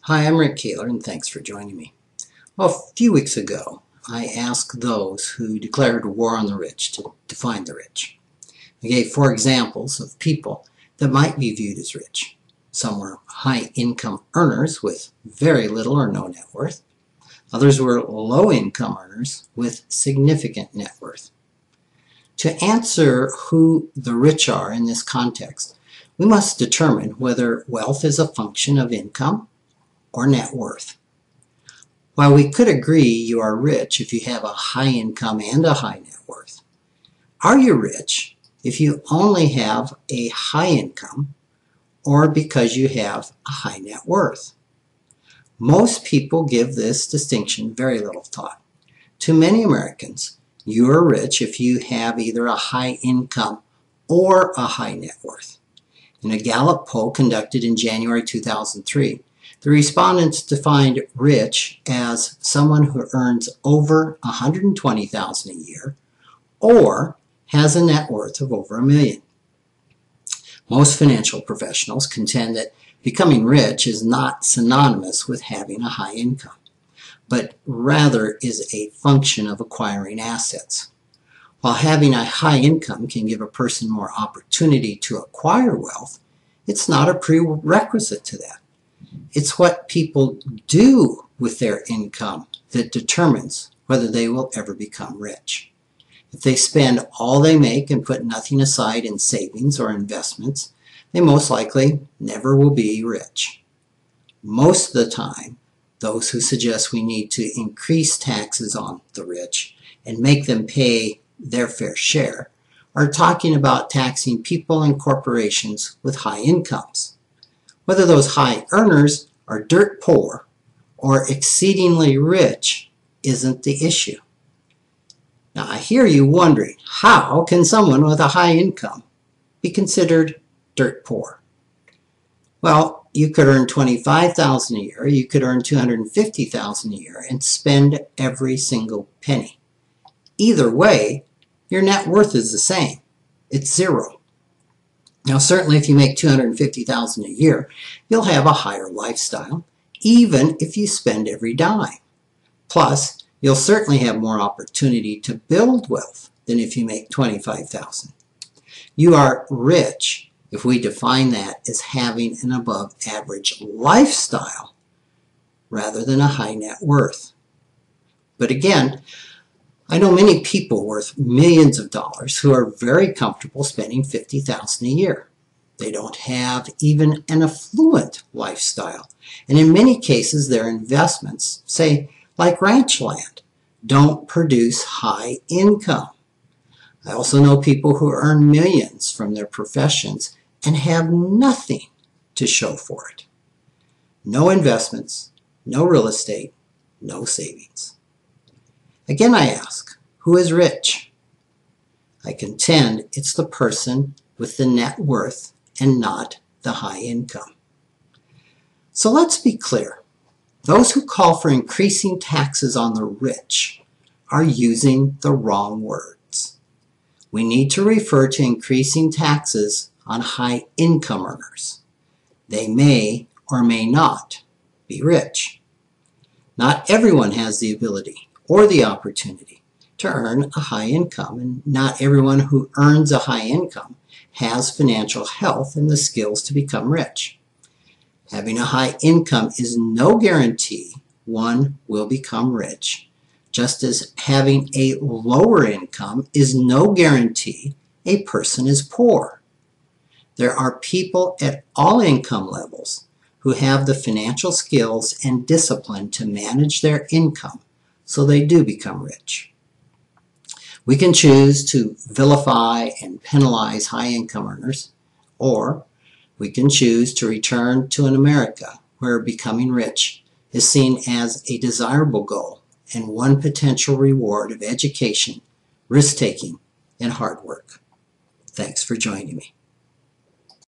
Hi, I'm Rick Kahler, and thanks for joining me. Well, a few weeks ago, I asked those who declared war on the rich to define the rich. I gave 4 examples of people that might be viewed as rich. Some were high-income earners with very little or no net worth. Others were low-income earners with significant net worth. To answer who the rich are in this context, we must determine whether wealth is a function of income or net worth. While we could agree you are rich if you have a high income and a high net worth, are you rich if you only have a high income or because you have a high net worth? Most people give this distinction very little thought. To many Americans, you are rich if you have either a high income or a high net worth. In a Gallup poll conducted in January 2003, the respondents defined rich as someone who earns over $120,000 a year or has a net worth of over $1 million. Most financial professionals contend that becoming rich is not synonymous with having a high income, but rather is a function of acquiring assets. While having a high income can give a person more opportunity to acquire wealth, it's not a prerequisite to that. It's what people do with their income that determines whether they will ever become rich. If they spend all they make and put nothing aside in savings or investments, they most likely never will be rich. Most of the time, those who suggest we need to increase taxes on the rich and make them pay their fair share are talking about taxing people and corporations with high incomes. Whether those high earners are dirt poor or exceedingly rich isn't the issue. Now, I hear you wondering, how can someone with a high income be considered dirt poor? Well, you could earn $25,000 a year, you could earn $250,000 a year and spend every single penny. Either way, your net worth is the same. It's zero. Now, certainly if you make $250,000 a year, you'll have a higher lifestyle, even if you spend every dime. Plus, you'll certainly have more opportunity to build wealth than if you make $25,000. You are rich if we define that as having an above average lifestyle rather than a high net worth. But again, I know many people worth millions of dollars who are very comfortable spending $50,000 a year. They don't have even an affluent lifestyle. And in many cases, their investments, say like ranch land, don't produce high income. I also know people who earn millions from their professions and have nothing to show for it. No investments, no real estate, no savings. Again, I ask, who is rich? I contend it's the person with the net worth and not the high income. So let's be clear. Those who call for increasing taxes on the rich are using the wrong words. We need to refer to increasing taxes on high income earners. They may or may not be rich. Not everyone has the ability or the opportunity to earn a high income, and not everyone who earns a high income has financial health and the skills to become rich. Having a high income is no guarantee one will become rich, just as having a lower income is no guarantee a person is poor. There are people at all income levels who have the financial skills and discipline to manage their income so they do become rich. We can choose to vilify and penalize high-income earners, or we can choose to return to an America where becoming rich is seen as a desirable goal and one potential reward of education, risk-taking, and hard work. Thanks for joining me.